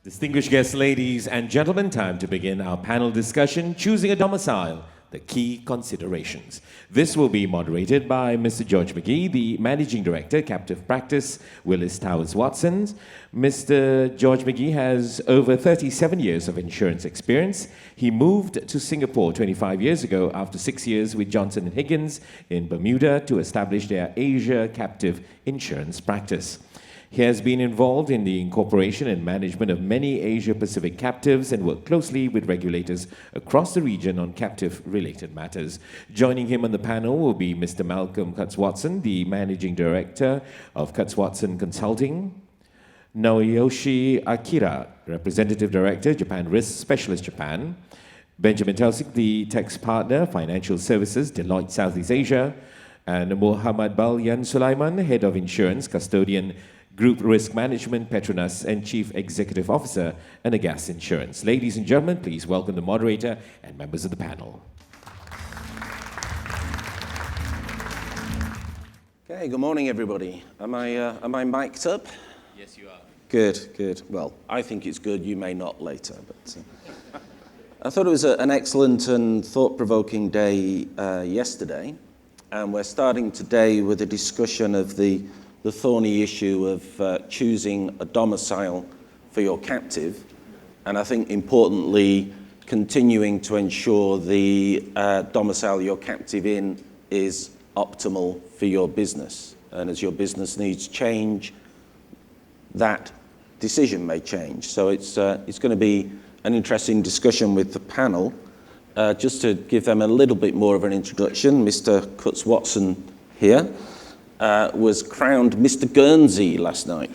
Distinguished guests, ladies and gentlemen, time to begin our panel discussion, Choosing a Domicile, the Key Considerations. This will be moderated by Mr. George McGhie, the Managing Director, Captive Practice, Willis Towers Watson. Mr. George McGhie has over 37 years of insurance experience. He moved to Singapore 25 years ago after 6 years with Johnson & Higgins in Bermuda to establish their Asia captive insurance practice. He has been involved in the incorporation and management of many Asia-Pacific captives and worked closely with regulators across the region on captive-related matters. Joining him on the panel will be Mr. Malcolm Watson, the Managing Director of Watson Consulting, Naoyoshi Akira, Representative Director, Japan Risk Specialist Japan, Benjamin Tausig, the Tax Partner, Financial Services, Deloitte Southeast Asia, and Muhammad Balyan Suleiman, Head of Insurance, Custodian, Group Risk Management, PETRONAS, and Chief Executive Officer, Energas Insurance. Ladies and gentlemen, please welcome the moderator and members of the panel. Okay, good morning, everybody. Am I mic'd up? Yes, you are. Good. Well, I think it's good. You may not later, but I thought it was an excellent and thought-provoking day yesterday, and we're starting today with a discussion of the thorny issue of choosing a domicile for your captive, and I think importantly continuing to ensure the domicile you're captive in is optimal for your business. And as your business needs change, that decision may change. So it's going to be an interesting discussion with the panel. Just to give them a little bit more of an introduction, Mr. Watson here was crowned Mr. Guernsey last night.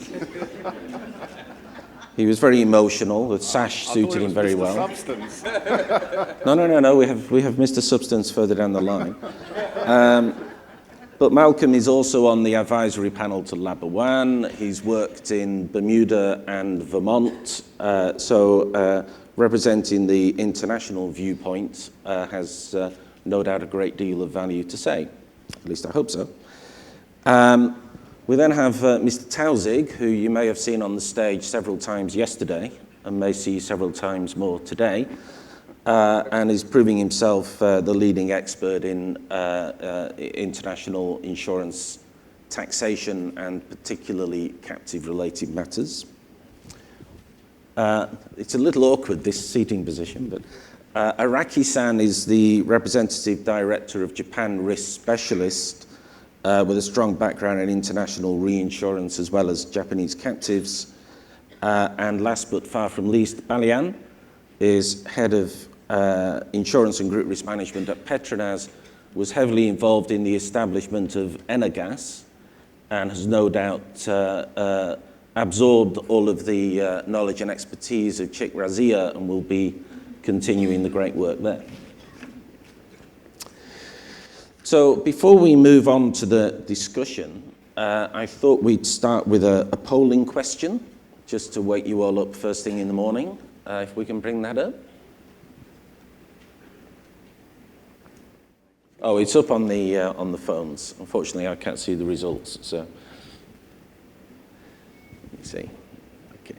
He was very emotional. The sash suited him very well. Substance. No. We have Mr. Substance further down the line. But Malcolm is also on the advisory panel to Labuan. He's worked in Bermuda and Vermont. So representing the international viewpoint has no doubt a great deal of value to say. At least I hope so. We then have Mr. Tausig, who you may have seen on the stage several times yesterday and may see several times more today, and is proving himself the leading expert in international insurance taxation and particularly captive-related matters. It's a little awkward, this seating position, but Araki-san is the Representative Director of Japan Risk Specialist, with a strong background in international reinsurance as well as Japanese captives. And last but far from least, Balyan is Head of Insurance and Group Risk Management at PETRONAS, was heavily involved in the establishment of Energas, and has no doubt absorbed all of the knowledge and expertise of Chick Razia and will be continuing the great work there. So before we move on to the discussion, I thought we'd start with a polling question, just to wake you all up first thing in the morning, if we can bring that up. Oh, it's up on the phones. Unfortunately, I can't see the results, so let me see. Okay.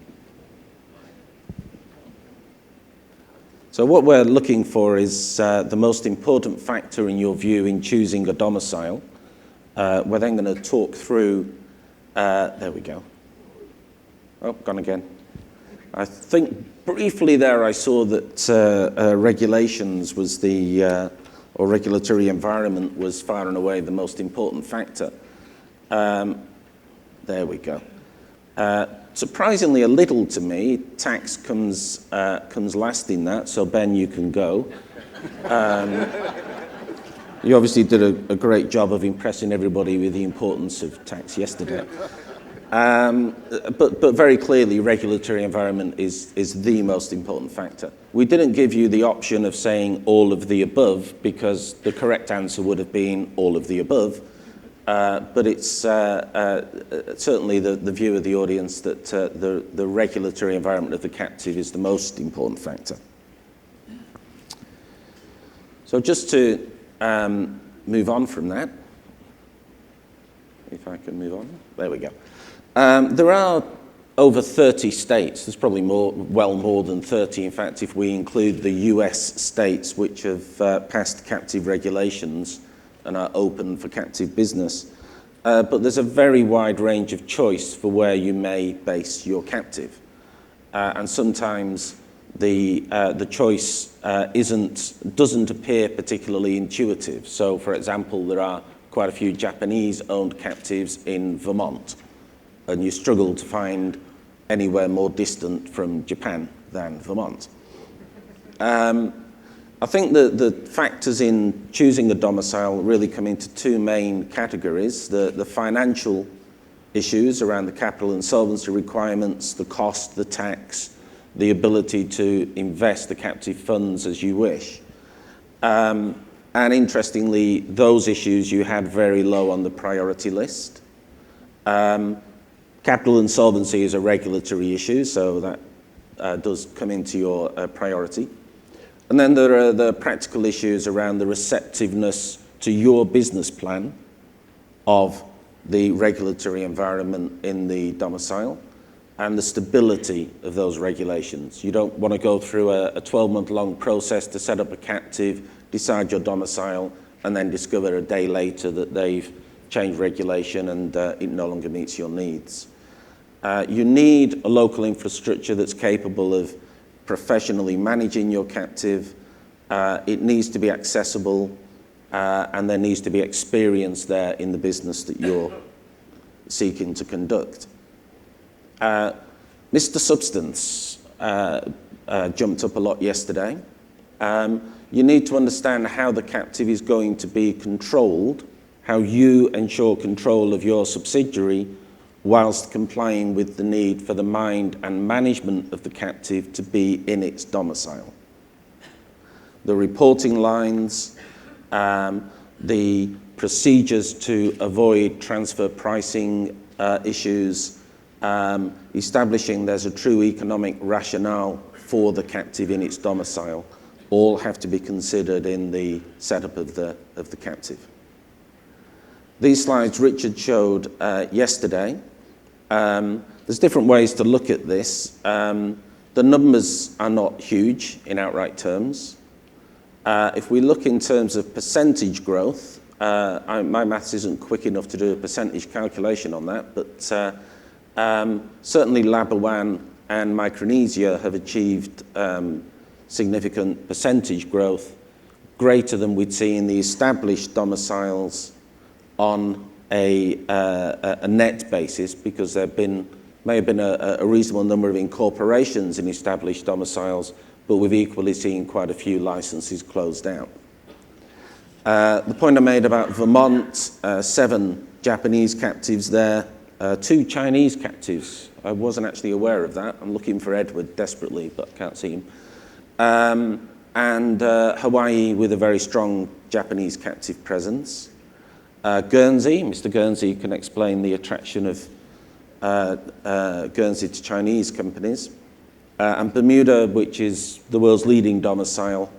So what we're looking for is the most important factor in your view in choosing a domicile. We're then going to talk through, there we go. Oh, gone again. I think briefly there I saw that regulations was or regulatory environment was far and away the most important factor. There we go. Surprisingly a little to me, tax comes last in that, so Ben, you can go. You obviously did a great job of impressing everybody with the importance of tax yesterday. But very clearly, regulatory environment is the most important factor. We didn't give you the option of saying all of the above because the correct answer would have been all of the above. But it's certainly the view of the audience that the regulatory environment of the captive is the most important factor. So just to move on from that, if I can move on, there we go. There are over 30 states. There's probably well more than 30. In fact, if we include the US states which have passed captive regulations and are open for captive business. But there's a very wide range of choice for where you may base your captive. And sometimes the choice doesn't appear particularly intuitive. So, for example, there are quite a few Japanese-owned captives in Vermont, and you struggle to find anywhere more distant from Japan than Vermont. I think the factors in choosing a domicile really come into two main categories: the financial issues around the capital and solvency requirements, the cost, the tax, the ability to invest the captive funds as you wish. And interestingly, those issues you had very low on the priority list. Capital and solvency is a regulatory issue, so that does come into your priority. And then there are the practical issues around the receptiveness to your business plan of the regulatory environment in the domicile and the stability of those regulations. You don't want to go through a 12-month-long process to set up a captive, decide your domicile, and then discover a day later that they've changed regulation and it no longer meets your needs. You need a local infrastructure that's capable of professionally managing your captive. It needs to be accessible, and there needs to be experience there in the business that you're seeking to conduct. Mr. Substance jumped up a lot yesterday. You need to understand how the captive is going to be controlled, how you ensure control of your subsidiary whilst complying with the need for the mind and management of the captive to be in its domicile. The reporting lines, the procedures to avoid transfer pricing issues, establishing there's a true economic rationale for the captive in its domicile, all have to be considered in the setup of the captive. These slides Richard showed yesterday. There's different ways to look at this. The numbers are not huge in outright terms. If we look in terms of percentage growth, my maths isn't quick enough to do a percentage calculation on that, but certainly Labuan and Micronesia have achieved significant percentage growth, greater than we'd see in the established domiciles on a net basis, because there may have been a reasonable number of incorporations in established domiciles, but we've equally seen quite a few licenses closed out. The point I made about Vermont, 7 Japanese captives there, 2 Chinese captives. I wasn't actually aware of that. I'm looking for Edward desperately, but I can't see him. And Hawaii with a very strong Japanese captive presence. Guernsey, Mr. Guernsey can explain the attraction of Guernsey to Chinese companies. And Bermuda, which is the world's leading domicile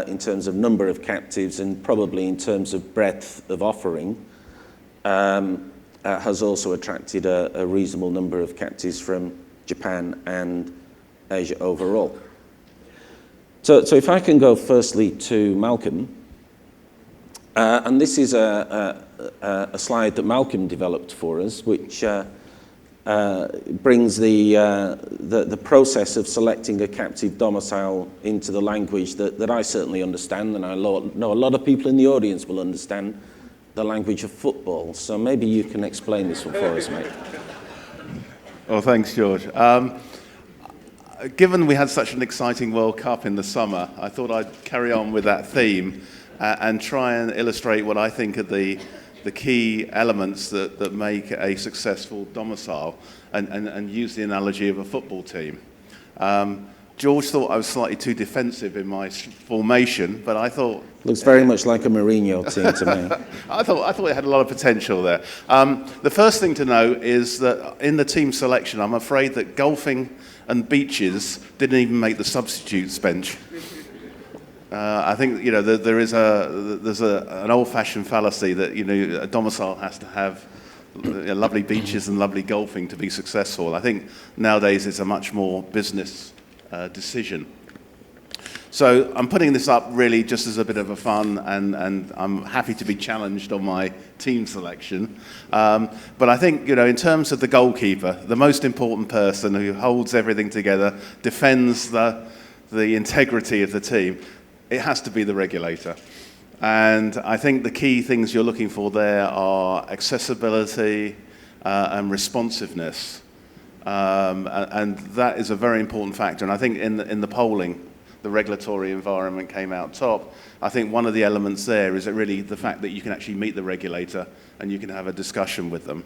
in terms of number of captives and probably in terms of breadth of offering, has also attracted a reasonable number of captives from Japan and Asia overall. So if I can go firstly to Malcolm, and this is a slide that Malcolm developed for us, which brings the process of selecting a captive domicile into the language that I certainly understand, and I know a lot of people in the audience will understand, the language of football. So maybe you can explain this one for us, mate. Well, thanks, George. Given we had such an exciting World Cup in the summer, I thought I'd carry on with that theme and try and illustrate what I think are the key elements that make a successful domicile and use the analogy of a football team. George thought I was slightly too defensive in my formation, but I thought... Looks very much like a Mourinho team to me. I thought it had a lot of potential there. The first thing to know is that in the team selection, I'm afraid that golfing and beaches didn't even make the substitutes bench. I think there's an old-fashioned fallacy that a domicile has to have lovely beaches and lovely golfing to be successful. I think nowadays it's a much more business decision. So I'm putting this up really just as a bit of a fun, and I'm happy to be challenged on my team selection. But I think, in terms of the goalkeeper, the most important person who holds everything together, defends the integrity of the team, it has to be the regulator. And I think the key things you're looking for there are accessibility and responsiveness. And that is a very important factor. And I think in the polling, the regulatory environment came out top. I think one of the elements there is that really the fact that you can actually meet the regulator and you can have a discussion with them.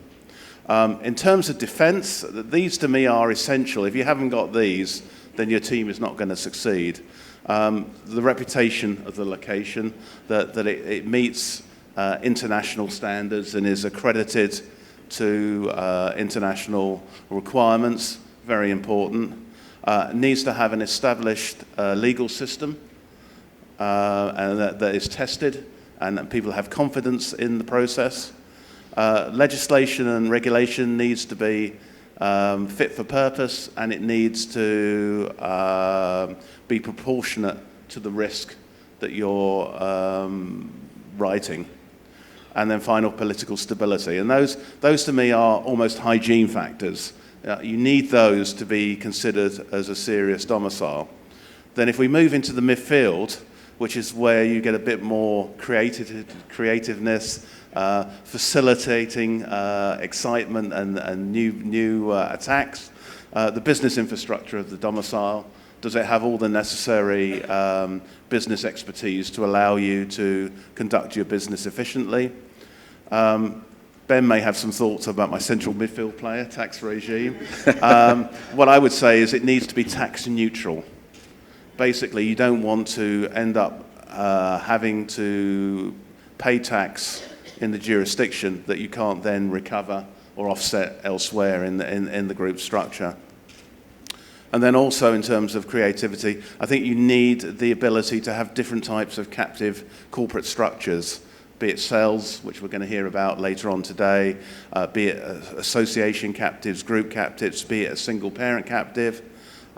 In terms of defense, these to me are essential. If you haven't got these, then your team is not going to succeed. The reputation of the location, that it meets international standards and is accredited to international requirements, very important. Needs to have an established legal system and that is tested and people have confidence in the process. Legislation and regulation needs to be fit for purpose, and it needs to be proportionate to the risk that you're writing. And then final, political stability. And those to me are almost hygiene factors. You need those to be considered as a serious domicile. Then if we move into the midfield, which is where you get a bit more creativeness, facilitating excitement and new attacks, the business infrastructure of the domicile, does it have all the necessary business expertise to allow you to conduct your business efficiently? Ben may have some thoughts about my central midfield player, tax regime. What I would say is it needs to be tax neutral. Basically, you don't want to end up having to pay tax in the jurisdiction that you can't then recover or offset elsewhere in the group structure. And then also in terms of creativity, I think you need the ability to have different types of captive corporate structures, be it sales, which we're going to hear about later on today, be it association captives, group captives, be it a single parent captive,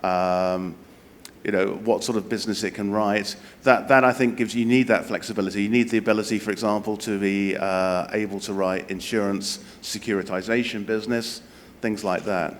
what sort of business it can write. That I think you need that flexibility. You need the ability, for example, to be able to write insurance, securitization business, things like that.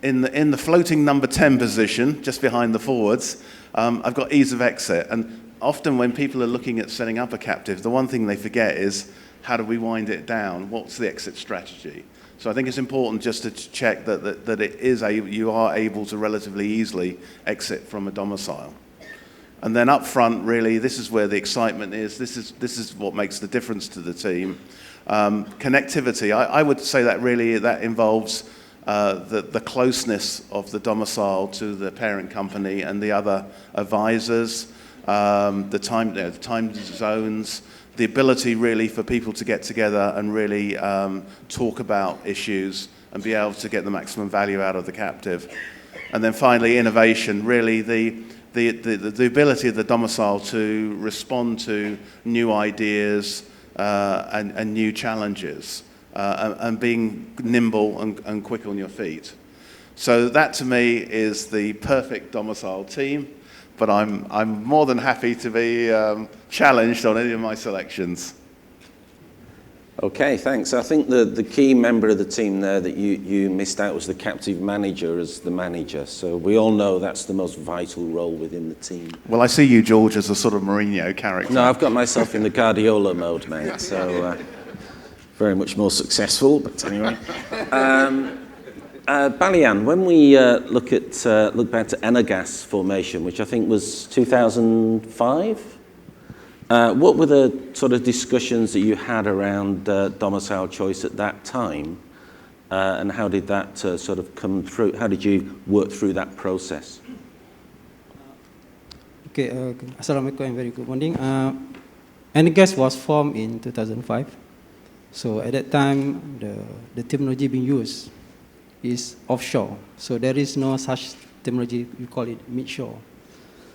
In the floating number 10 position, just behind the forwards, I've got ease of exit. And often when people are looking at setting up a captive, the one thing they forget is, how do we wind it down? What's the exit strategy? So I think it's important just to check that you are able to relatively easily exit from a domicile. And then up front, really, this is where the excitement is. This is what makes the difference to the team. Connectivity, I would say that really that involves the closeness of the domicile to the parent company and the other advisors, the time zones, the ability really for people to get together and really talk about issues and be able to get the maximum value out of the captive. And then finally, innovation, really the ability of the domicile to respond to new ideas and new challenges and being nimble and quick on your feet. So that to me is the perfect domicile team. But I'm more than happy to be challenged on any of my selections. Okay, thanks. I think the key member of the team there that you missed out was the captive manager as the manager. So we all know that's the most vital role within the team. Well, I see you, George, as a sort of Mourinho character. No, I've got myself in the Guardiola mode, mate. So very much more successful. But anyway. Balyan, when we look back to Energas formation, which I think was 2005, what were the sort of discussions that you had around domicile choice at that time, and how did that sort of come through? How did you work through that process? Okay, Assalamualaikum and very good morning. Energas was formed in 2005. So at that time, the terminology being used is offshore. So there is no such terminology, we call it midshore.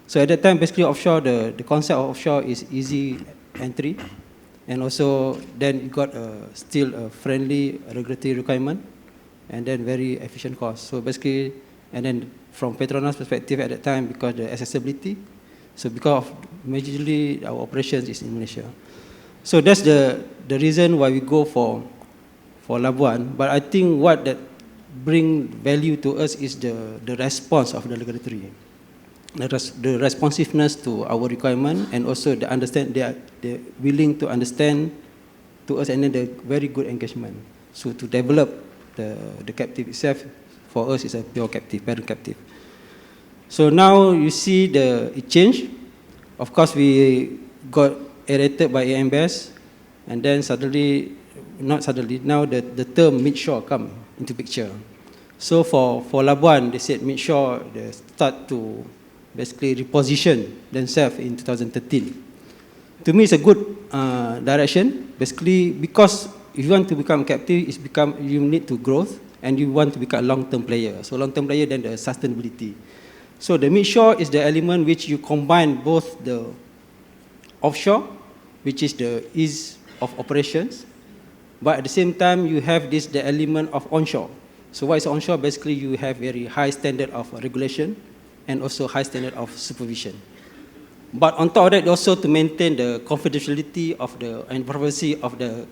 So at that time, basically offshore, the concept of offshore is easy entry. And also, then you got still a friendly regulatory requirement, and then very efficient cost. So basically, and then from PETRONAS perspective at that time, because the accessibility, so because of majorly our operations is in Malaysia. So that's the reason why we go for Labuan. But I think what that bring value to us is the response of the regulatory. The responsiveness to our requirement, and also the understand they're willing to understand to us, and then the very good engagement. So to develop the captive itself for us is a pure captive, parent captive. So now you see it change. Of course, we got aerated by AMBS, and then now the term mid-shore come into picture. So for Labuan, they said mid-shore, they start to basically reposition themselves in 2013. To me, it's a good direction, basically, because if you want to become captive, you need to growth, and you want to become a long-term player. So long-term player, then the sustainability. So the mid-shore is the element which you combine both the offshore, which is the ease of operations, but at the same time, you have the element of onshore. So what is onshore? Basically, you have very high standard of regulation, and also high standard of supervision. But on top of that, also to maintain the confidentiality and privacy of the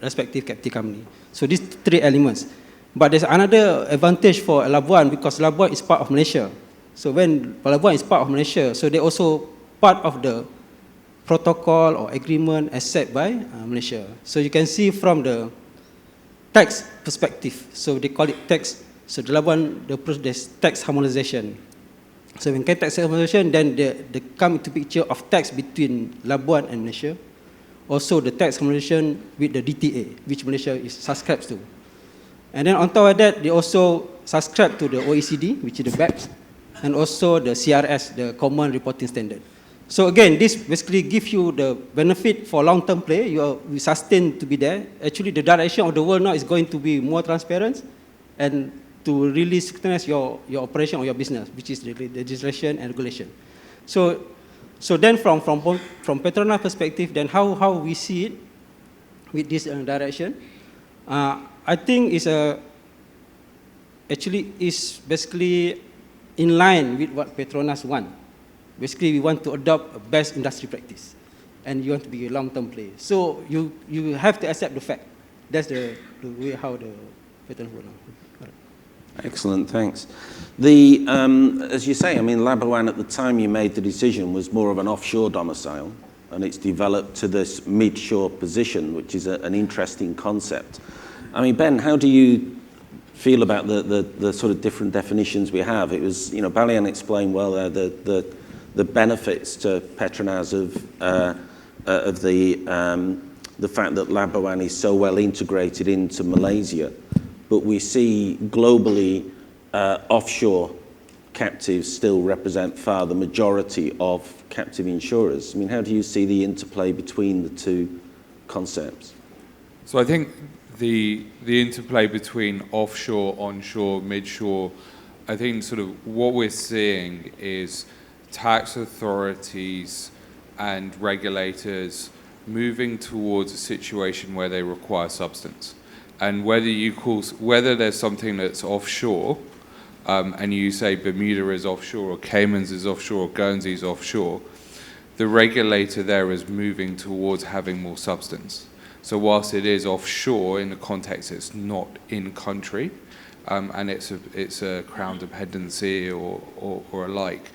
respective captive company. So these three elements. But there's another advantage for Labuan, because Labuan is part of Malaysia. So when Labuan is part of Malaysia, so they're also part of the protocol or agreement as set by Malaysia. So you can see from the tax perspective, so they call it tax. So the Labuan, there's tax harmonization. So when tax harmonization, then they come into picture of tax between Labuan and Malaysia. Also the tax harmonization with the DTA, which Malaysia is subscribed to. And then on top of that, they also subscribe to the OECD, which is the BEPS, and also the CRS, the Common Reporting Standard. So again, this basically gives you the benefit for long-term play. We sustain to be there. Actually, the direction of the world now is going to be more transparent, and to really scrutinize your operation or your business, which is the legislation and regulation. So then from PETRONAS perspective, then how we see it with this direction, I think actually is basically in line with what PETRONAS want. Basically, we want to adopt a best industry practice, and you want to be a long-term player. So you have to accept the fact. That's the way how the PETRONAS work now. Excellent, thanks. As you say, I mean, Labuan at the time you made the decision was more of an offshore domicile, and it's developed to this mid-shore position, which is an interesting concept. I mean, Ben, how do you feel about the sort of different definitions we have? It was, Balyan explained well there the benefits to PETRONAS of the fact that Labuan is so well integrated into Malaysia. But we see globally offshore captives still represent far the majority of captive insurers. I mean, how do you see the interplay between the two concepts? So I think the interplay between offshore, onshore, midshore, I think sort of what we're seeing is tax authorities and regulators moving towards a situation where they require substance. And whether there's something that's offshore, and you say Bermuda is offshore, or Caymans is offshore, or Guernsey is offshore, the regulator there is moving towards having more substance. So whilst it is offshore in the context, it's not in country, and it's a crown dependency or alike,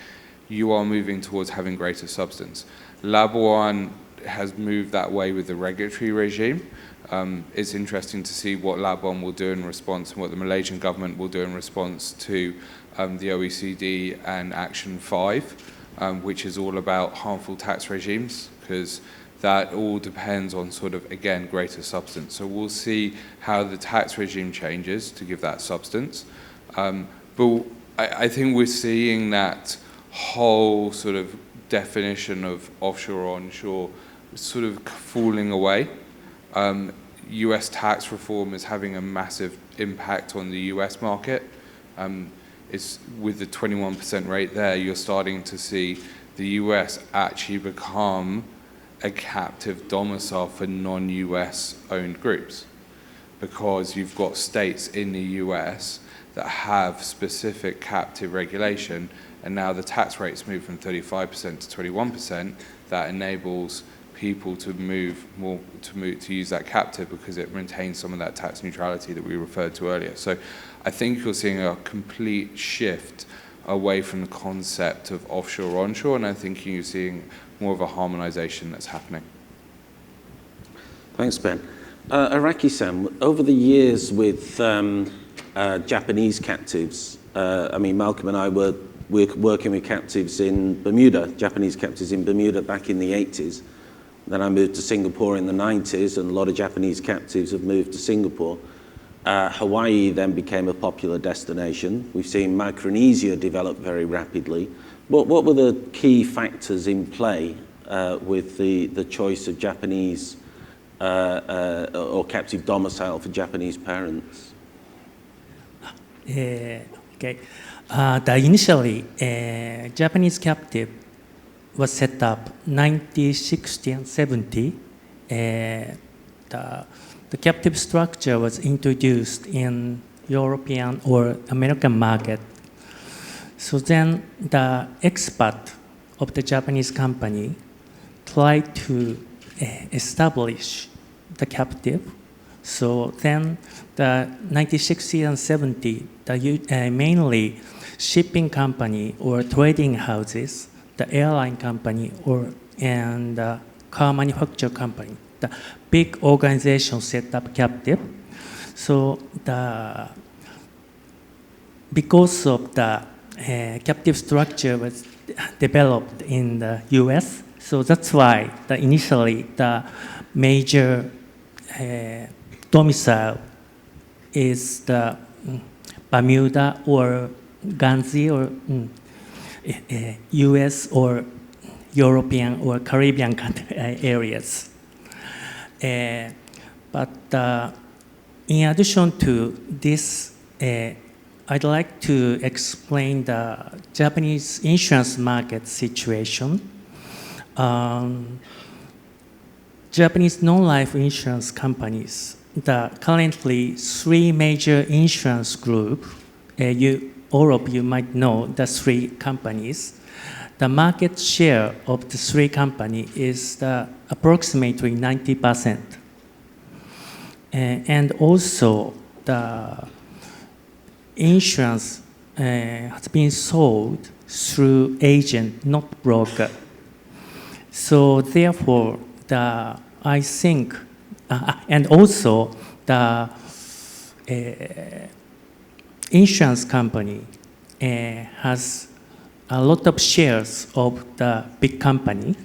you are moving towards having greater substance. Labuan has moved that way with the regulatory regime. It's interesting to see what Labuan will do in response, and what the Malaysian government will do in response to the OECD and Action 5, which is all about harmful tax regimes, because that all depends on sort of, again, greater substance. So we'll see how the tax regime changes to give that substance. But I think we're seeing that whole sort of definition of offshore or onshore sort of falling away. US tax reform is having a massive impact on the US market. It's with the 21% rate there, you're starting to see the US actually become a captive domicile for non-US owned groups, because you've got states in the US that have specific captive regulation, and now the tax rates move from 35% to 21%. That enables people to to use that captive because it maintains some of that tax neutrality that we referred to earlier. So I think you're seeing a complete shift away from the concept of offshore or onshore, and I think you're seeing more of a harmonization that's happening. Thanks, Ben. Araki-san, over the years with Japanese captives, I mean, Malcolm and I were working with captives in Bermuda, Japanese captives in Bermuda back in the 80s. Then I moved to Singapore in the 90s, and a lot of Japanese captives have moved to Singapore. Hawaii then became a popular destination. We've seen Micronesia develop very rapidly. What were the key factors in play with the choice of Japanese or captive domicile for Japanese parents? Okay. Initially, Japanese captive was set up 1960 and 70. The captive structure was introduced in European or American market. So then the expert of the Japanese company tried to establish the captive. So then the 1960 and 70, mainly shipping company or trading houses, the airline company and car manufacturer company, the big organization set up captive. So because of the captive structure was developed in the US, so that's why initially the major domicile is the Bermuda or Guernsey or US or European or Caribbean areas. But in addition to this, I'd like to explain the Japanese insurance market situation. Japanese non-life insurance companies, currently 3 major insurance groups, all of you might know the 3 companies. The market share of the 3 companies is approximately 90%. And also the insurance has been sold through agent, not broker. So therefore, I think, and also the insurance company has a lot of shares of the big company.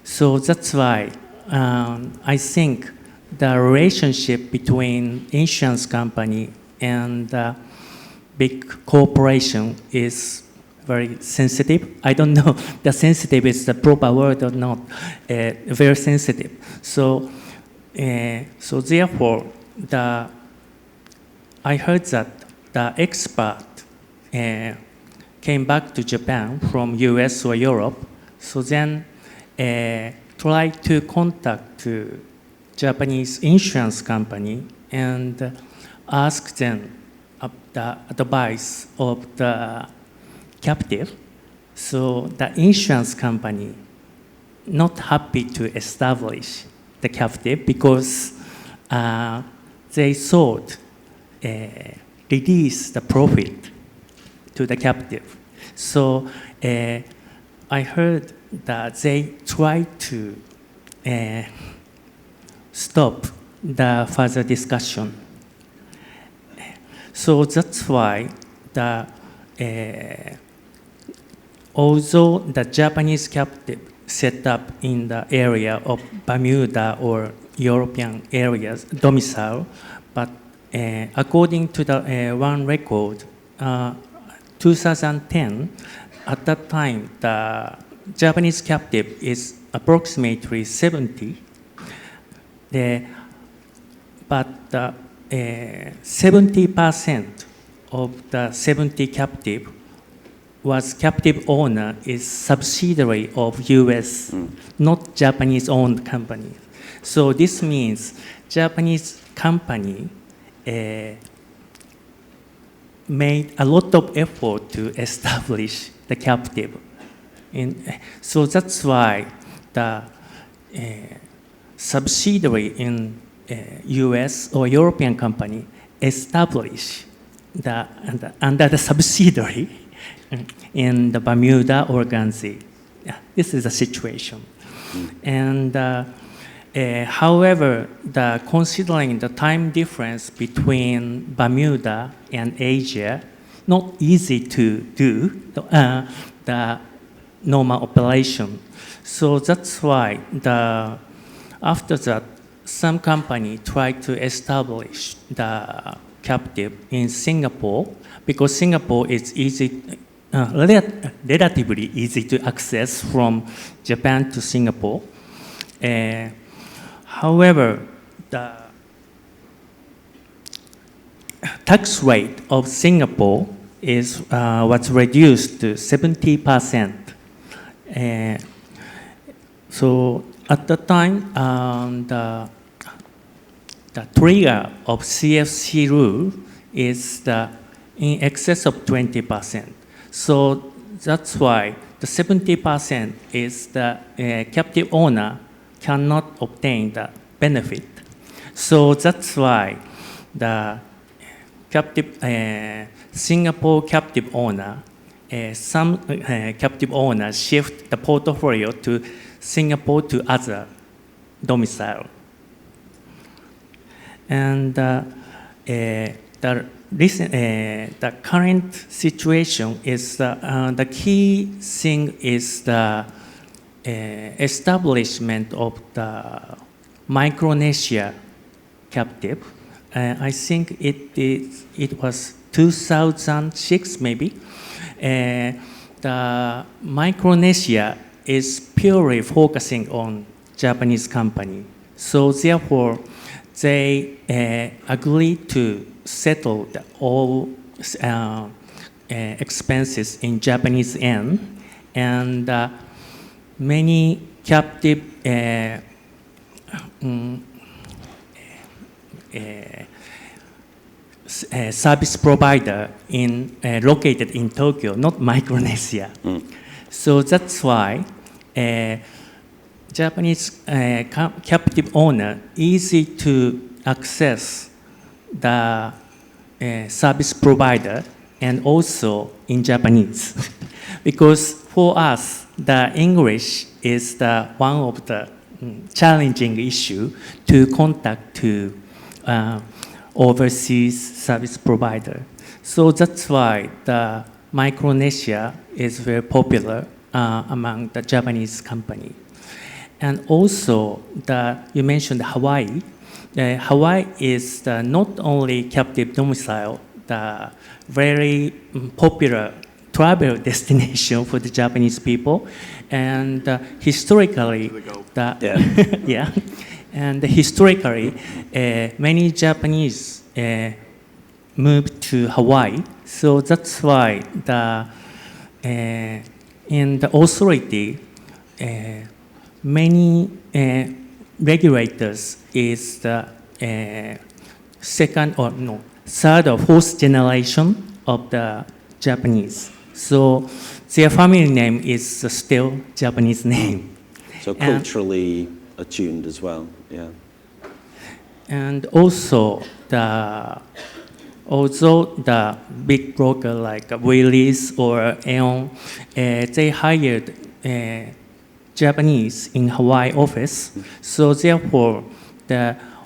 So that's why I think the relationship between insurance company and big corporation is very sensitive. I don't know the sensitive is the proper word or not, very sensitive. So therefore, I heard that the expert came back to Japan from US or Europe, so then tried to contact Japanese insurance company and ask them the advice of the captive. So the insurance company not happy to establish the captive because they thought release the profit to the captive. So I heard that they tried to stop the further discussion. So that's why although the Japanese captive set up in the area of Bermuda or European areas, domicile, but according to the one record, 2010, at that time, the Japanese captive is approximately 70, but 70% of the 70 captive was captive owner is subsidiary of US, not Japanese-owned company. So this means Japanese company made a lot of effort to establish the captive. So that's why the subsidiary in US or European company established under the subsidiary in the Bermuda or Guernsey. Yeah, this is the situation. And however, considering the time difference between Bermuda and Asia, not easy to do the normal operation. So that's why after that, some company tried to establish the captive in Singapore because Singapore is relatively easy to access from Japan to Singapore. However, the tax rate of Singapore was reduced to 70%. So at the time, the trigger of CFC rule is in excess of 20%. So that's why the 70% is the captive owner cannot obtain the benefit. So that's why the Singapore captive owner, some captive owners shift the portfolio to Singapore to other domicile. And the current situation is the key thing is the establishment of the Micronesia captive. I think it was 2006 maybe. The Micronesia is purely focusing on Japanese company. So therefore, they agreed to settle all expenses in Japanese yen, and many captive service provider located in Tokyo, not Micronesia. So that's why Japanese captive owner easy to access the service provider and also in Japanese. Because for us, the English is one of the challenging issue to contact to overseas service provider. So that's why the Micronesia is very popular among the Japanese company. And also, you mentioned Hawaii. Hawaii is not only captive domicile, the very popular travel destination for the Japanese people, and historically, yeah, and historically, many Japanese moved to Hawaii. So that's why in the authority, many regulators is the third or fourth generation of the Japanese. So their family name is still Japanese name. So culturally attuned as well, yeah. And also although the big broker like Willis or Aeon, they hired Japanese in Hawaii office, so therefore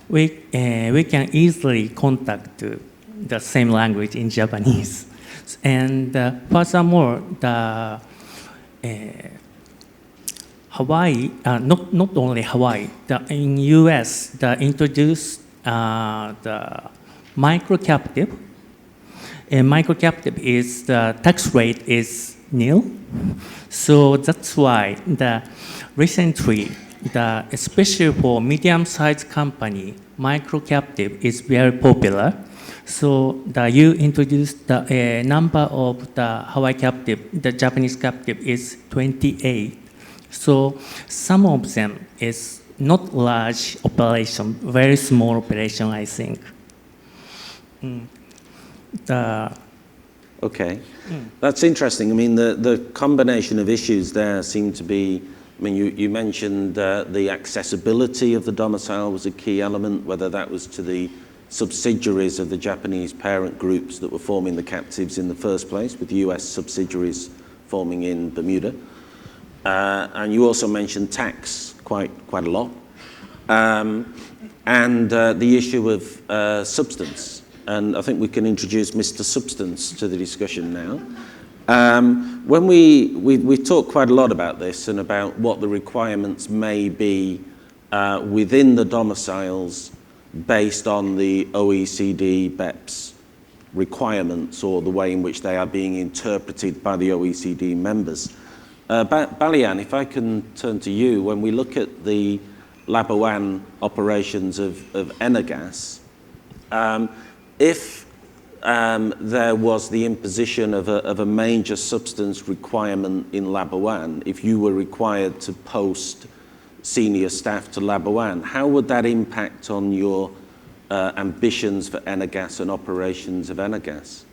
we can easily contact the same language in Japanese. And furthermore, Hawaii, not only Hawaii, in US, they introduced the micro-captive. Micro-captive is the tax rate is nil. So that's why recently, especially for medium-sized company, micro-captive is very popular. So you introduced the number of the Hawaii captive, the Japanese captive is 28. So some of them is not large operation, very small operation, I think. Okay, that's interesting. I mean, the combination of issues there seem to be, I mean, you mentioned the accessibility of the domicile was a key element, whether that was to the subsidiaries of the Japanese parent groups that were forming the captives in the first place, with US subsidiaries forming in Bermuda. And you also mentioned tax quite a lot. And the issue of substance. And I think we can introduce Mr. Substance to the discussion now. When we talked quite a lot about this and about what the requirements may be within the domiciles based on the OECD BEPS requirements or the way in which they are being interpreted by the OECD members. Balyan, if I can turn to you, when we look at the Labuan operations of Energas, if there was the imposition of a major substance requirement in Labuan, if you were required to post senior staff to Labuan, how would that impact on your ambitions for Energas and operations of Energas?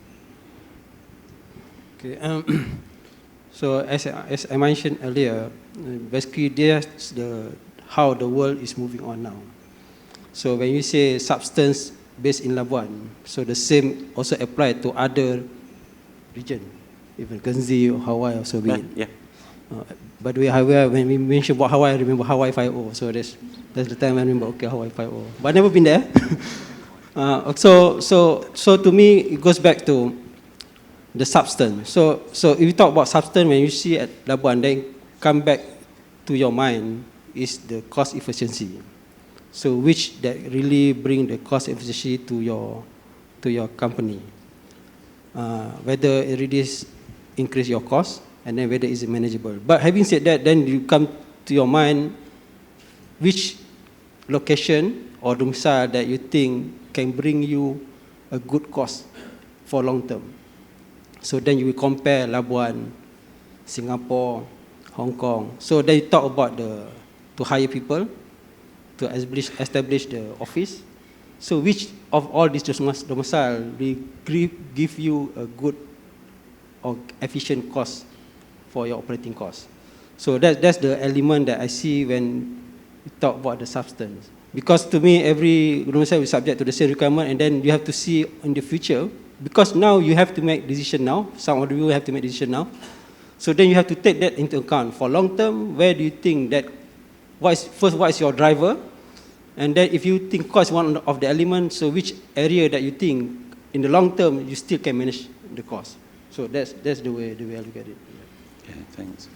Okay, so as I mentioned earlier, basically that's how the world is moving on now. So when you say substance based in Labuan, so the same also apply to other region, even Guernsey or Hawaii also be. Yeah. By the way, Hawaii, when we mention about Hawaii, I remember Hawaii 5.0. So that's the time I remember, okay, Hawaii 5.0. But I've never been there. So to me, it goes back to the substance. So if you talk about substance, when you see at Labuan, then come back to your mind is the cost efficiency. So which that really bring the cost efficiency to your company. Whether it really increase your cost, and then whether it's manageable. But having said that, then you come to your mind which location or domicile that you think can bring you a good cost for long term. So then you will compare Labuan, Singapore, Hong Kong. So then you talk about to hire people, to establish the office. So which of all these domicile will give you a good or efficient cost for your operating costs? So that's the element that I see when you talk about the substance. Because to me, every domicile is subject to the same requirement, and then you have to see in the future, because now you have to make decision now, some of you have to make decision now. So then you have to take that into account. For long term, where do you think that, what is your driver? And then if you think cost is one of the elements, so which area that you think in the long term you still can manage the cost? So that's the way I look at it. Okay, thanks.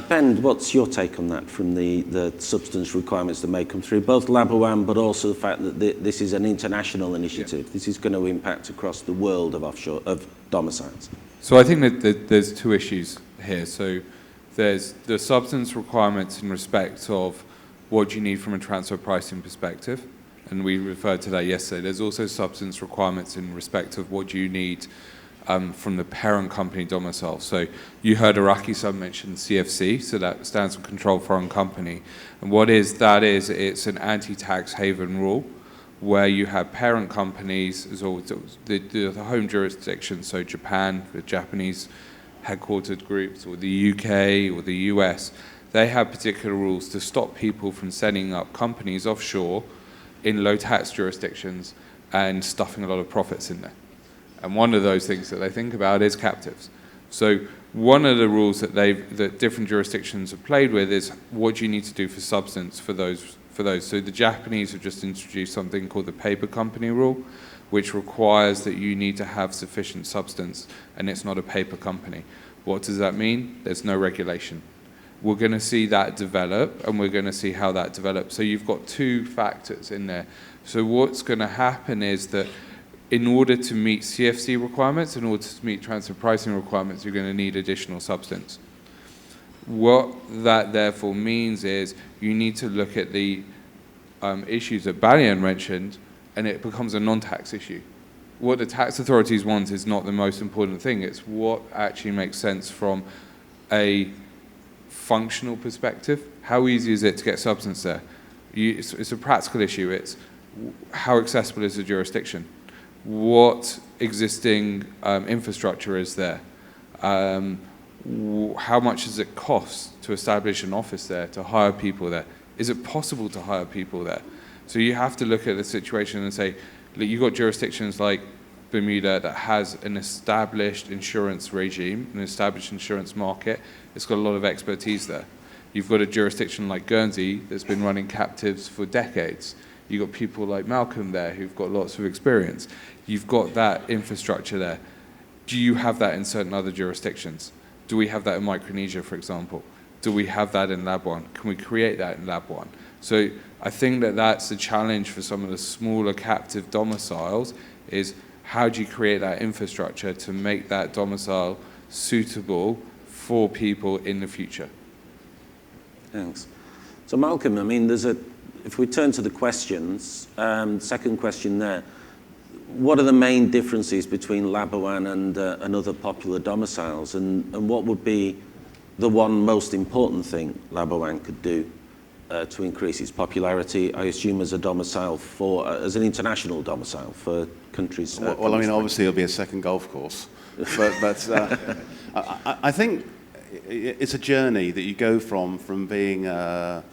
Ben, what's your take on that from the substance requirements that may come through, both Labuan, but also the fact that this is an international initiative? Yeah. This is going to impact across the world of domiciles. So I think that there's two issues here. So there's the substance requirements in respect of what you need from a transfer pricing perspective, and we referred to that yesterday. There's also substance requirements in respect of what you need from the parent company domicile. So you heard Araki mention CFC, so that stands for Controlled Foreign Company. And what is that is, it's an anti-tax haven rule where you have parent companies, as well as the home jurisdiction, so Japan, the Japanese headquartered groups, or the UK or the US, they have particular rules to stop people from setting up companies offshore in low tax jurisdictions and stuffing a lot of profits in there. And one of those things that they think about is captives. So one of the rules that different jurisdictions have played with is what do you need to do for substance for those. So the Japanese have just introduced something called the paper company rule, which requires that you need to have sufficient substance, and it's not a paper company. What does that mean? There's no regulation. We're going to see that develop, and we're going to see how that develops. So you've got two factors in there. So what's going to happen is that in order to meet CFC requirements, in order to meet transfer pricing requirements, you're going to need additional substance. What that therefore means is you need to look at the issues that Balyan mentioned, and it becomes a non-tax issue. what the tax authorities want is not the most important thing. It's what actually makes sense from a functional perspective. How easy is it to get substance there? It's a practical issue. It's how accessible is the jurisdiction? What existing infrastructure is there? How much does it cost to establish an office there, to hire people there? Is it possible to hire people there? So you have to look at the situation and say, look, you've got jurisdictions like Bermuda that has an established insurance regime, an established insurance market. It's got a lot of expertise there. You've got a jurisdiction like Guernsey that's been running captives for decades. You've got people like Malcolm there who've got lots of experience. You've got that infrastructure there. Do you have that in certain other jurisdictions? Do we have that in Micronesia, for example? Do we have that in Lab 1? Can we create that in Lab 1? So I think that that's a challenge for some of the smaller captive domiciles, is how do you create that infrastructure to make that domicile suitable for people in the future? Thanks. So Malcolm, I mean, if we turn to the questions, second question there, what are the main differences between Labuan and other popular domiciles, and what would be the one most important thing Labuan could do to increase its popularity, I assume, as a domicile as an international domicile for countries? Well, I mean, obviously it'll be a second golf course, but I think it's a journey that you go from being an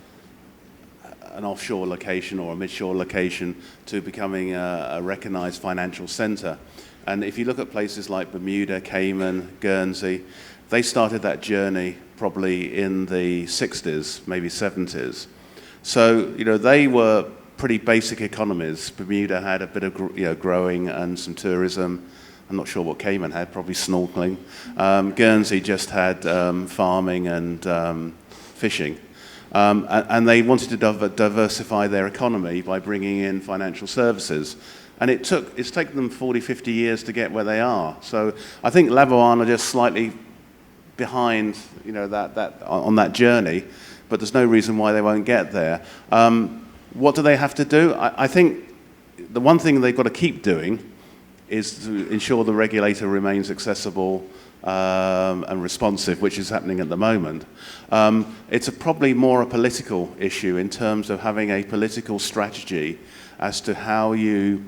offshore location or a midshore location to becoming a recognized financial center. And if you look at places like Bermuda, Cayman, Guernsey, they started that journey probably in the 60s, maybe 70s. So, they were pretty basic economies. Bermuda had a bit of growing and some tourism. I'm not sure what Cayman had, probably snorkeling. Guernsey just had farming and fishing. And they wanted to diversify their economy by bringing in financial services. And it's taken them 40, 50 years to get where they are. So I think Labuan are just slightly behind, that on that journey, but there's no reason why they won't get there. What do they have to do? I think the one thing they've got to keep doing is to ensure the regulator remains accessible and responsive, which is happening at the moment. It's probably more a political issue in terms of having a political strategy as to how you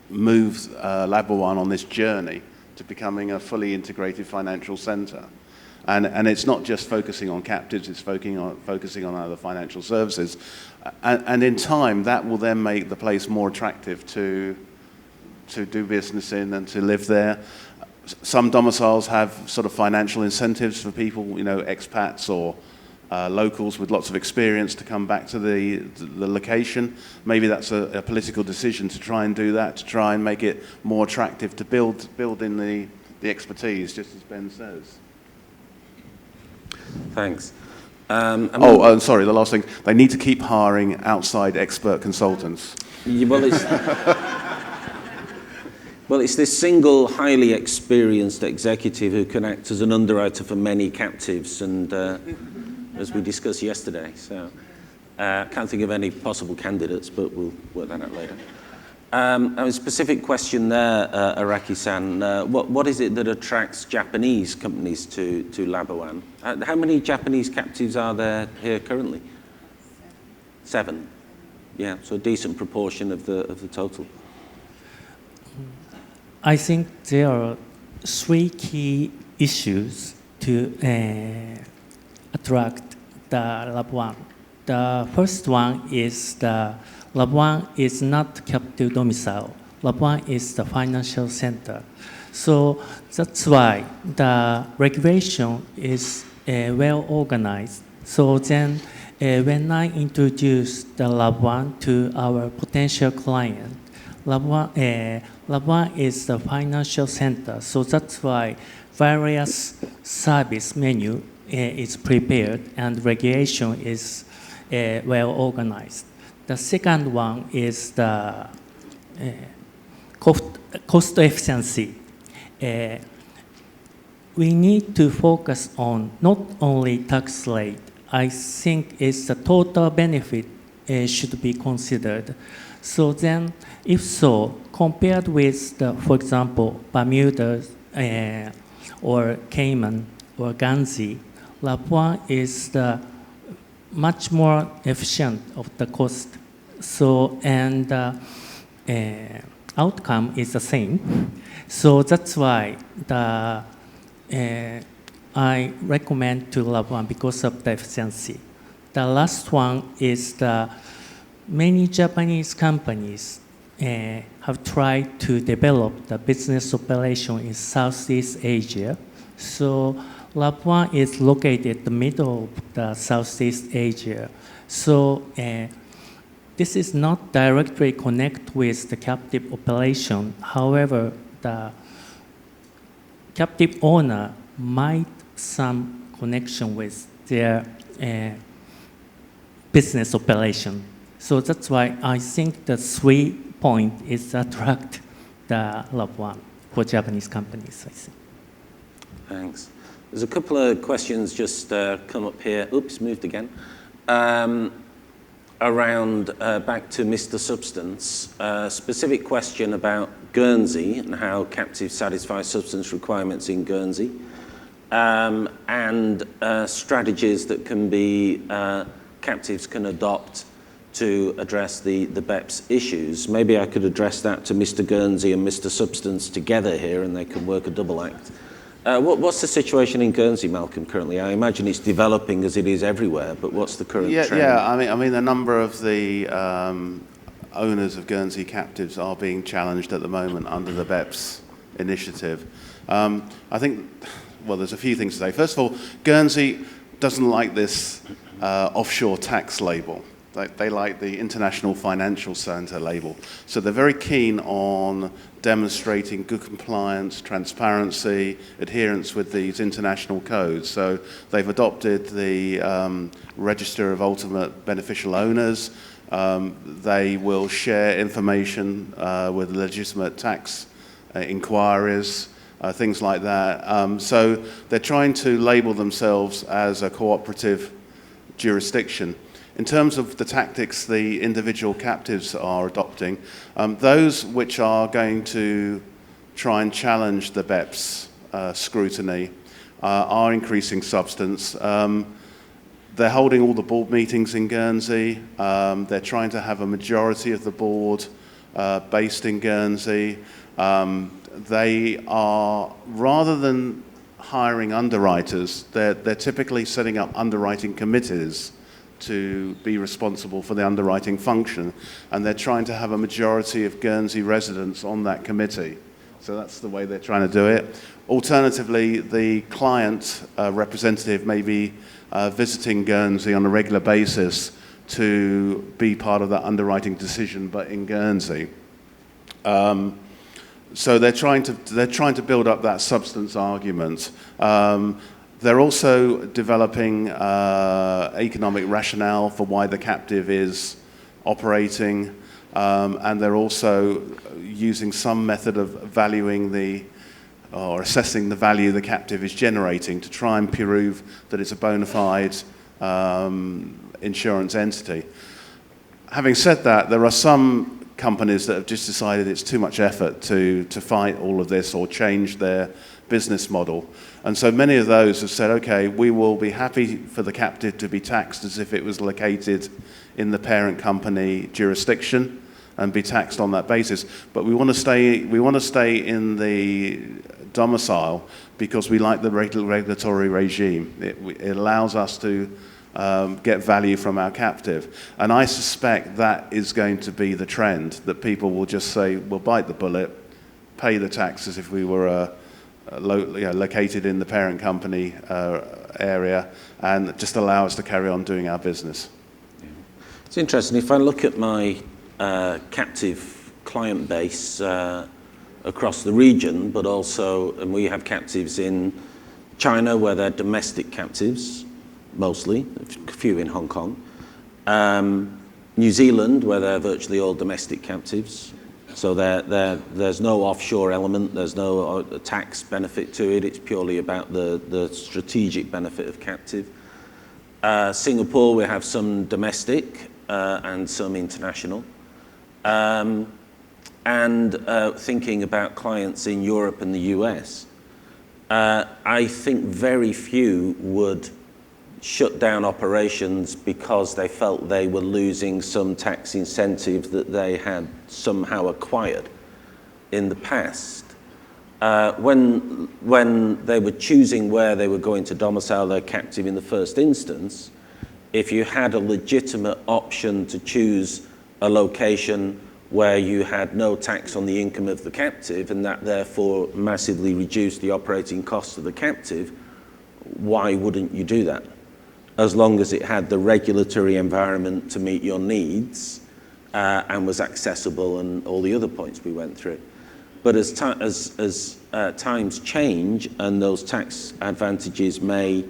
move Labuan on this journey to becoming a fully integrated financial center. And it's not just focusing on captives, it's focusing on other financial services. And in time, that will then make the place more attractive to do business in and to live there. Some domiciles have sort of financial incentives for people, expats or locals with lots of experience to come back to the location. Maybe that's a political decision to try and do that, to try and make it more attractive to build in the expertise, just as Ben says. Thanks. Sorry, the last thing. They need to keep hiring outside expert consultants. Well, it's this single, highly experienced executive who can act as an underwriter for many captives, and as we discussed yesterday. So can't think of any possible candidates, but we'll work that out later. A specific question there, Araki-san. What is it that attracts Japanese companies to Labuan? How many Japanese captives are there here currently? 7. Yeah, so a decent proportion of the total. I think there are 3 key issues to attract the Labuan. The first one is the Labuan is not captive domicile. Labuan is the financial center. So that's why the regulation is well organized. So then when I introduce the Labuan to our potential client, Labuan is the financial center. So that's why various service menu is prepared and regulation is well organized. The second one is the cost efficiency. We need to focus on not only tax rate. I think it's the total benefit should be considered. So then, if so, compared with, for example, Bermuda or Cayman or Guernsey, Labuan is the much more efficient of the cost. So, and outcome is the same. So that's why I recommend to Labuan because of the efficiency. The last one is the many Japanese companies have tried to develop the business operation in Southeast Asia. So Labuan is located in the middle of the Southeast Asia. So this is not directly connected with the captive operation. However, the captive owner might some connection with their business operation. So that's why I think the 3 point is attract the Labuan for Japanese companies, I think. Thanks. There's a couple of questions just come up here. Oops, moved again. Around back to Mr. Substance, specific question about Guernsey and how captives satisfy substance requirements in Guernsey, and strategies that can be captives can adopt to address the BEPS issues. Maybe I could address that to Mr. Guernsey and Mr. Substance together here, and they can work a double act. What's the situation in Guernsey, Malcolm, currently? I imagine it's developing as it is everywhere, but what's the current trend? Yeah, I mean, a number of the owners of Guernsey captives are being challenged at the moment under the BEPS initiative. I think, well, there's a few things to say. First of all, Guernsey doesn't like this offshore tax label. They like the International Financial Centre label. So they're very keen on demonstrating good compliance, transparency, adherence with these international codes. So they've adopted the Register of Ultimate Beneficial Owners. They will share information with legitimate tax inquiries, things like that. So they're trying to label themselves as a cooperative jurisdiction. In terms of the tactics the individual captives are adopting, those which are going to try and challenge the BEPS scrutiny are increasing substance. They're holding all the board meetings in Guernsey. They're trying to have a majority of the board based in Guernsey. They are, rather than hiring underwriters, they're typically setting up underwriting committees to be responsible for the underwriting function, and they're trying to have a majority of Guernsey residents on that committee. So that's the way they're trying to do it. Alternatively, the client representative may be visiting Guernsey on a regular basis to be part of that underwriting decision, but in Guernsey. So they're trying to build up that substance argument. They're also developing economic rationale for why the captive is operating, and they're also using some method of valuing or assessing the value the captive is generating to try and prove that it's a bona fide insurance entity. Having said that, there are some companies that have just decided it's too much effort to fight all of this or change their business model. And so many of those have said, okay, we will be happy for the captive to be taxed as if it was located in the parent company jurisdiction and be taxed on that basis. But we want to stay in the domicile because we like the regulatory regime. It allows us to get value from our captive. And I suspect that is going to be the trend, that people will just say, we'll bite the bullet, pay the tax as if we were located in the parent company area, and just allow us to carry on doing our business. Yeah. It's interesting. If I look at my captive client base across the region, but also, and we have captives in China where they're domestic captives, mostly, a few in Hong Kong. New Zealand, where they're virtually all domestic captives. So there's no offshore element, there's no tax benefit to it, it's purely about the strategic benefit of captive. Singapore, we have some domestic, and some international. Thinking about clients in Europe and the US, I think very few would shut down operations because they felt they were losing some tax incentive that they had somehow acquired in the past. When they were choosing where they were going to domicile their captive in the first instance, if you had a legitimate option to choose a location where you had no tax on the income of the captive and that therefore massively reduced the operating costs of the captive, why wouldn't you do that? As long as it had the regulatory environment to meet your needs and was accessible and all the other points we went through. But as times change and those tax advantages may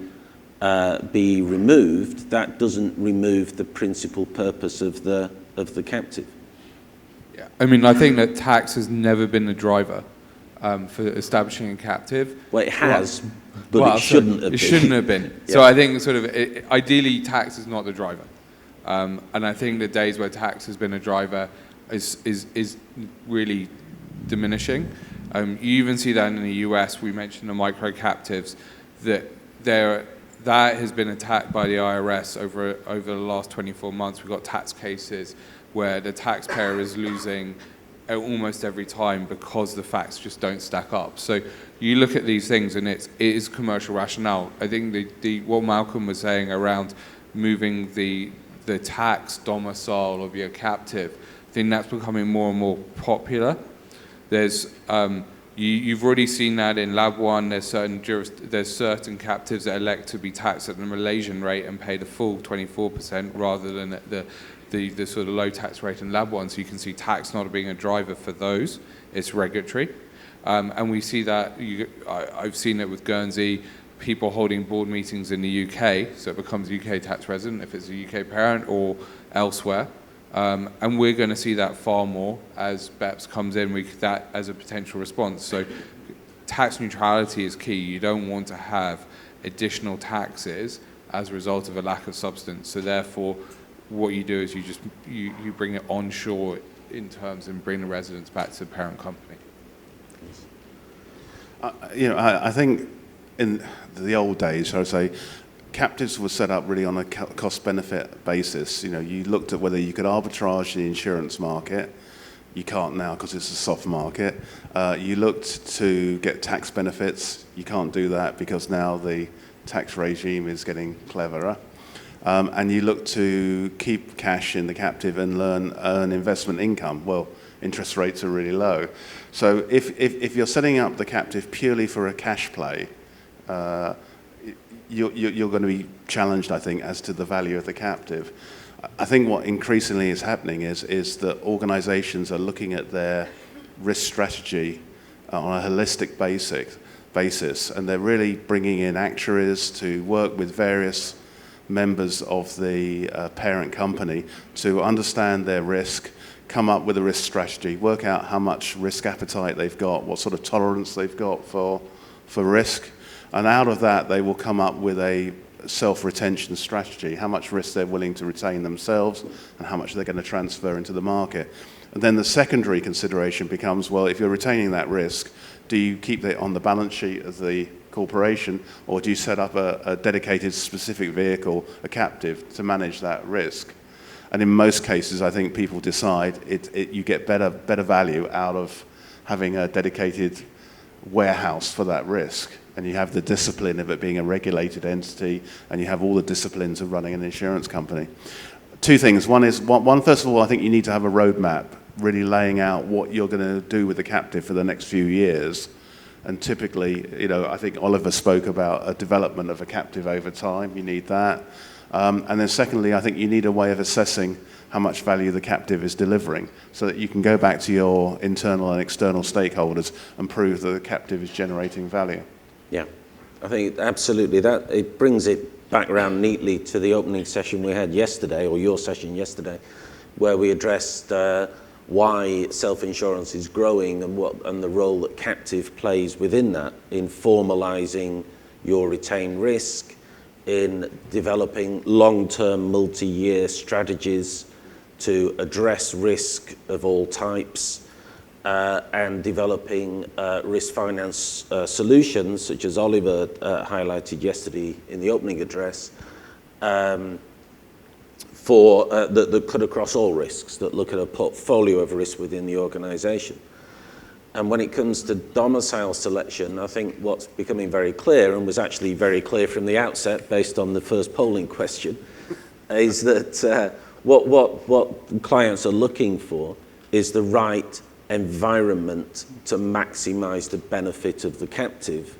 be removed, that doesn't remove the principal purpose of the captive. Yeah, I mean, I think that tax has never been the driver for establishing a captive. Well, it has, but it shouldn't have been. It shouldn't have been. Yeah. So I think ideally tax is not the driver. And I think the days where tax has been a driver is really diminishing. You even see that in the US. We mentioned the micro captives, that has been attacked by the IRS over the last 24 months. We've got tax cases where the taxpayer is losing almost every time because the facts just don't stack up. So you look at these things and it is commercial rationale. I think what Malcolm was saying around moving the tax domicile of your captive, I think that's becoming more and more popular. There's you've already seen that in Lab 1. There's certain captives that elect to be taxed at the Malaysian rate and pay the full 24% rather than at the sort of low tax rate in Lab 1. So you can see tax not being a driver for those. It's regulatory. And we see that, I've seen it with Guernsey, people holding board meetings in the UK, so it becomes a UK tax resident if it's a UK parent or elsewhere. And we're going to see that far more as BEPS comes in, that as a potential response. So tax neutrality is key. You don't want to have additional taxes as a result of a lack of substance. So therefore, what you do is you bring it onshore in terms and bring the residents back to the parent company. I think in the old days, I would say, captives were set up really on a cost-benefit basis. You looked at whether you could arbitrage the insurance market. You can't now because it's a soft market. You looked to get tax benefits. You can't do that because now the tax regime is getting cleverer. And you look to keep cash in the captive and earn investment income. Well, interest rates are really low. So if you're setting up the captive purely for a cash play, you're going to be challenged, I think, as to the value of the captive. I think what increasingly is happening is that organizations are looking at their risk strategy on a holistic basis, and they're really bringing in actuaries to work with various members of the parent company to understand their risk, come up with a risk strategy, work out how much risk appetite they've got, what sort of tolerance they've got for risk. And out of that, they will come up with a self-retention strategy, how much risk they're willing to retain themselves and how much they're going to transfer into the market. And then the secondary consideration becomes, well, if you're retaining that risk, do you keep it on the balance sheet of the corporation, or do you set up a dedicated specific vehicle, a captive, to manage that risk? And in most cases, I think people decide you get better value out of having a dedicated warehouse for that risk. And you have the discipline of it being a regulated entity, and you have all the disciplines of running an insurance company. Two things. One, first of all, I think you need to have a roadmap, really laying out what you're going to do with the captive for the next few years. And typically, I think Oliver spoke about a development of a captive over time. You need that. And then secondly, I think you need a way of assessing how much value the captive is delivering so that you can go back to your internal and external stakeholders and prove that the captive is generating value. Yeah, I think absolutely that. It brings it back around neatly to the opening session we had yesterday, or your session yesterday, where we addressed why self-insurance is growing and the role that captive plays within that in formalizing your retained risk, in developing long-term multi-year strategies to address risk of all types and developing risk finance solutions, such as Oliver highlighted yesterday in the opening address, that cut across all risks, that look at a portfolio of risk within the organization. And when it comes to domicile selection, I think what's becoming very clear, and was actually very clear from the outset based on the first polling question, is that what clients are looking for is the right environment to maximize the benefit of the captive.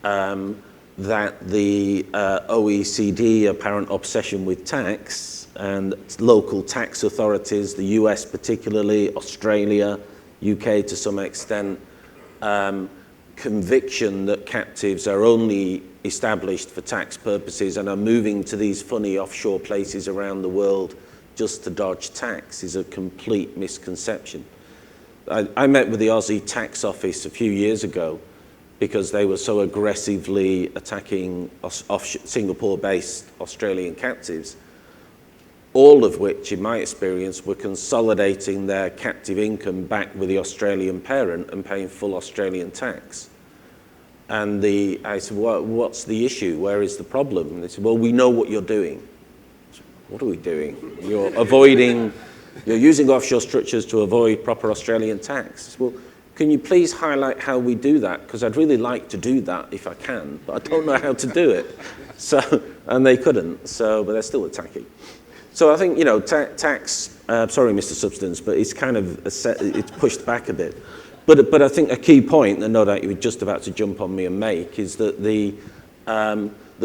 That the OECD apparent obsession with tax and local tax authorities, the US particularly, Australia, UK to some extent, conviction that captives are only established for tax purposes and are moving to these funny offshore places around the world just to dodge tax is a complete misconception. I met with the Aussie Tax Office a few years ago because they were so aggressively attacking Singapore-based Australian captives, all of which, in my experience, were consolidating their captive income back with the Australian parent and paying full Australian tax. And I said, well, what's the issue? Where is the problem? And they said, well, we know what you're doing. Said, what are we doing? You're using offshore structures to avoid proper Australian tax. Said, well, can you please highlight how we do that? Because I'd really like to do that if I can, but I don't know how to do it. And they couldn't, but they're still attacking. So I think, tax, sorry, Mr. Substance, but it's kind of, it's pushed back a bit. But I think a key point, and no doubt you were just about to jump on me and make, is that the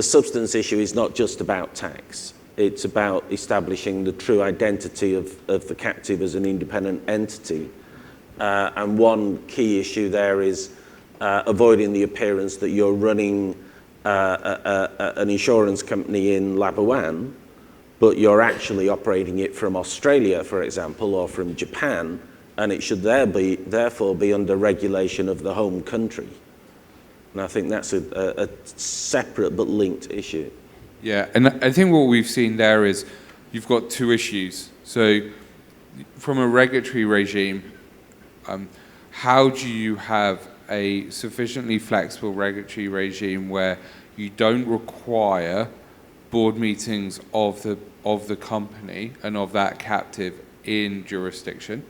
substance issue is not just about tax. It's about establishing the true identity of the captive as an independent entity. And one key issue there is avoiding the appearance that you're running an insurance company in Labuan, but you're actually operating it from Australia, for example, or from Japan, and it should therefore be under regulation of the home country. And I think that's a separate but linked issue. Yeah, and I think what we've seen there is you've got two issues. So from a regulatory regime, how do you have a sufficiently flexible regulatory regime where you don't require board meetings of the company and of that captive in jurisdiction,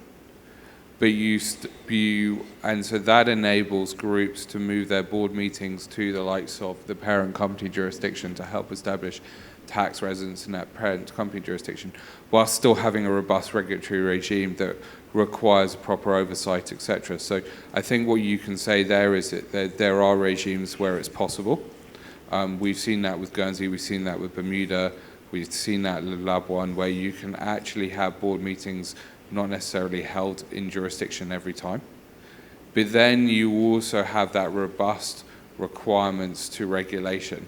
but and so that enables groups to move their board meetings to the likes of the parent company jurisdiction to help establish tax residence in that parent company jurisdiction, while still having a robust regulatory regime that requires proper oversight, etc. So I think what you can say there is that there are regimes where it's possible. We've seen that with Guernsey, we've seen that with Bermuda, we've seen that with Labuan, where you can actually have board meetings not necessarily held in jurisdiction every time. But then you also have that robust requirements to regulation.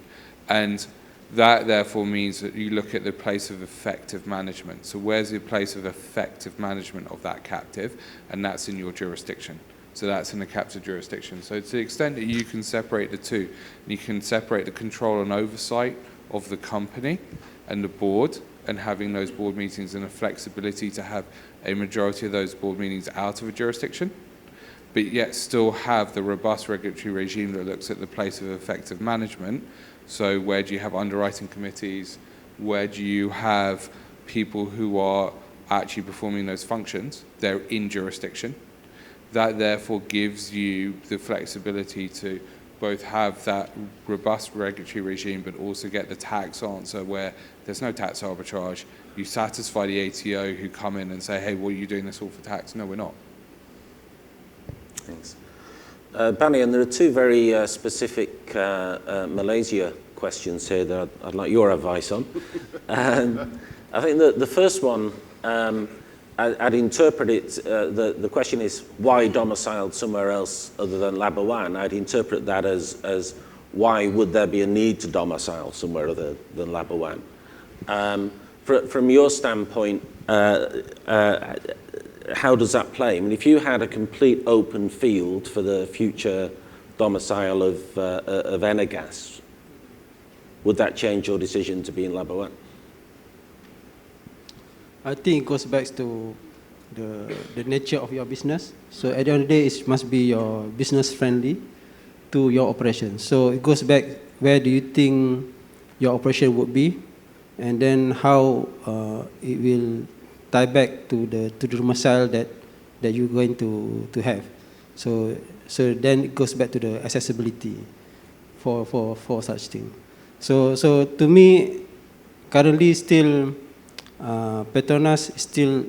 And that therefore means that you look at the place of effective management. So where's the place of effective management of that captive? And that's in your jurisdiction. So that's in the captive jurisdiction. So to the extent that you can separate the two, you can separate the control and oversight of the company and the board, and having those board meetings and the flexibility to have a majority of those board meetings out of a jurisdiction, but yet still have the robust regulatory regime that looks at the place of effective management. So where do you have underwriting committees? Where do you have people who are actually performing those functions? They're in jurisdiction. That therefore gives you the flexibility to both have that robust regulatory regime, but also get the tax answer where there's no tax arbitrage. You satisfy the ATO who come in and say, hey, what are you doing this all for tax? No, we're not. Thanks. Balyan, there are two very specific Malaysia questions here that I'd like your advice on. I think that the first one, I'd interpret it, the question is why domiciled somewhere else other than Labuan? I'd interpret that as why would there be a need to domicile somewhere other than Labuan? From your standpoint, how does that play? I mean, if you had a complete open field for the future domicile of Energas, would that change your decision to be in Labuan? I think it goes back to the nature of your business. So at the end of the day, it must be your business friendly to your operation. So it goes back, where do you think your operation would be, and then how it will tie back to the domicile that you're going to have. So then it goes back to the accessibility for such thing. So to me, currently still PETRONAS is still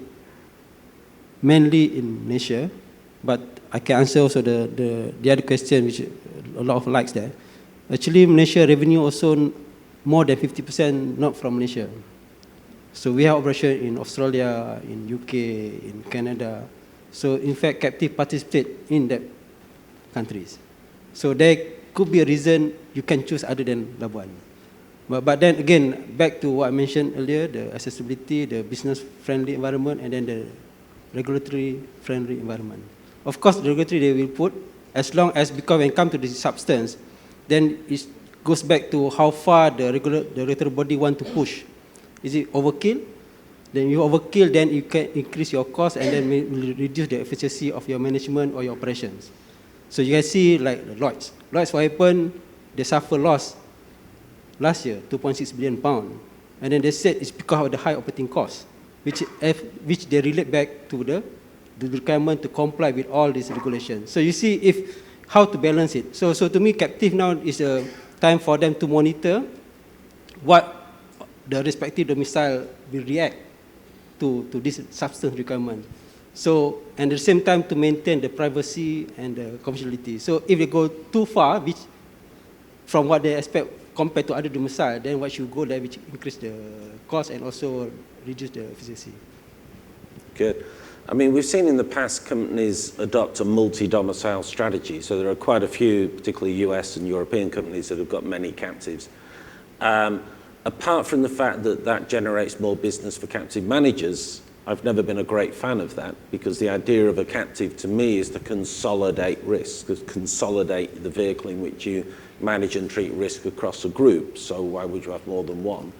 mainly in Malaysia, but I can answer also the other question, which a lot of likes there. Actually, Malaysia revenue also more than 50% not from Malaysia. So we have operation in Australia, in UK, in Canada. So in fact, captive participate in that countries. So there could be a reason you can choose other than Labuan. But then again, back to what I mentioned earlier, the accessibility, the business-friendly environment, and then the regulatory-friendly environment. Of course, the regulatory they will put, as long as, because when it comes to the substance, then it goes back to how far the regulatory body want to push. Is it overkill? Then you overkill, then you can increase your cost and then reduce the efficiency of your management or your operations. So you can see like Deloitte. Deloitte, what happened, they suffer loss last year, 2.6 billion pound. And then they said it's because of the high operating costs, which they relate back to the requirement to comply with all these regulations. So you see how to balance it. So to me, captive now is a time for them to monitor what the respective domicile will react to this substance requirement. So, and at the same time to maintain the privacy and the confidentiality. So if they go too far, which from what they expect compared to other domicile, then what should go there, which increase the cost and also reduce the efficiency. Good. I mean, we've seen in the past companies adopt a multi-domicile strategy. So there are quite a few, particularly US and European companies, that have got many captives. Apart from the fact that that generates more business for captive managers, I've never been a great fan of that, because the idea of a captive to me is to consolidate risk, to consolidate the vehicle in which you manage and treat risk across a group. So why would you have more than one?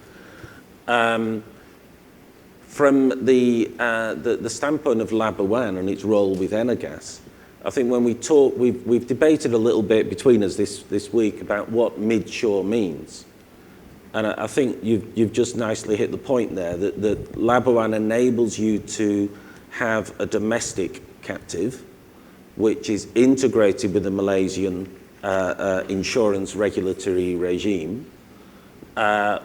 From the standpoint of Labuan and its role with Energas, I think when we talk, we've debated a little bit between us this week about what mid-shore means. And I think you've just nicely hit the point there, that Labuan enables you to have a domestic captive, which is integrated with the Malaysian insurance regulatory regime,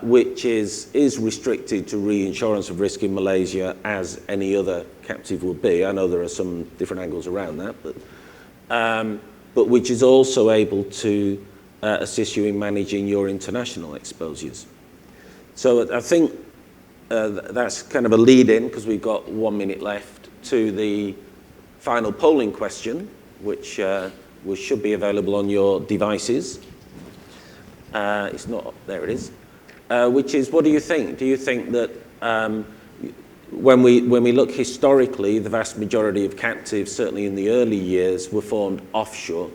which is restricted to reinsurance of risk in Malaysia as any other captive would be. I know there are some different angles around that, but which is also able to assist you in managing your international exposures. So I think that's kind of a lead-in, because we've got 1 minute left, to the final polling question, which should be available on your devices. It's not, there it is. Which is, what do you think? Do you think that when we look historically, the vast majority of captives, certainly in the early years, were formed offshore,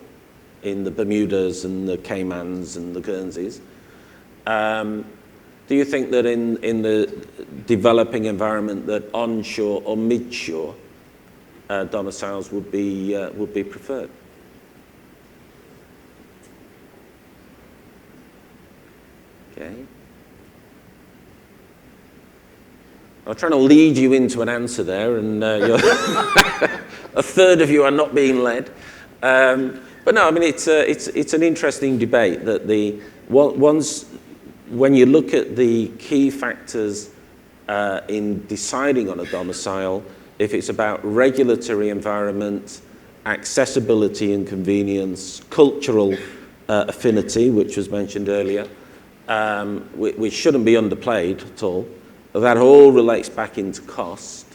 in the Bermudas and the Caymans and the Guernseys? Do you think that in the developing environment that onshore or mid-shore domiciles would be preferred? Okay. I'm trying to lead you into an answer there, and a third of you are not being led. But no, I mean, it's an interesting debate that when you look at the key factors in deciding on a domicile, if it's about regulatory environment, accessibility and convenience, cultural affinity, which was mentioned earlier, which shouldn't be underplayed at all, that all relates back into cost.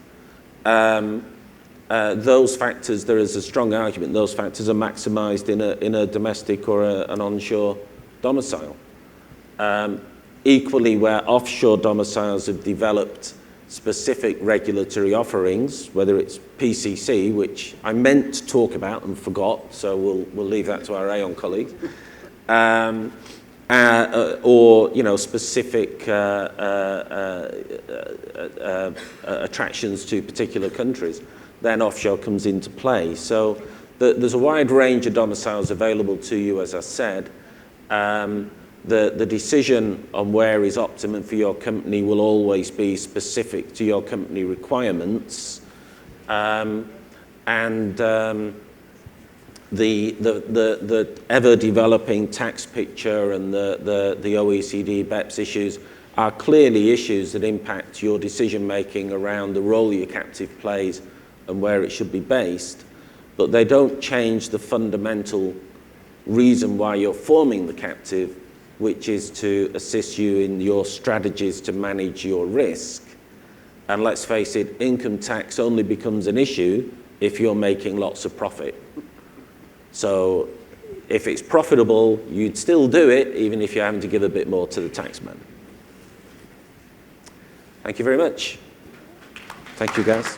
Those factors, there is a strong argument, those factors are maximised in a domestic or an onshore domicile. Equally, where offshore domiciles have developed specific regulatory offerings, whether it's PCC, which I meant to talk about and forgot, so we'll leave that to our Aon colleagues, or specific attractions to particular countries, then offshore comes into play. So there's a wide range of domiciles available to you, as I said. The decision on where is optimum for your company will always be specific to your company requirements, the ever-developing tax picture and the OECD BEPS issues are clearly issues that impact your decision-making around the role your captive plays and where it should be based, but they don't change the fundamental reason why you're forming the captive, which is to assist you in your strategies to manage your risk. And let's face it, income tax only becomes an issue if you're making lots of profit. So if it's profitable, you'd still do it, even if you're having to give a bit more to the taxman. Thank you very much. Thank you, guys.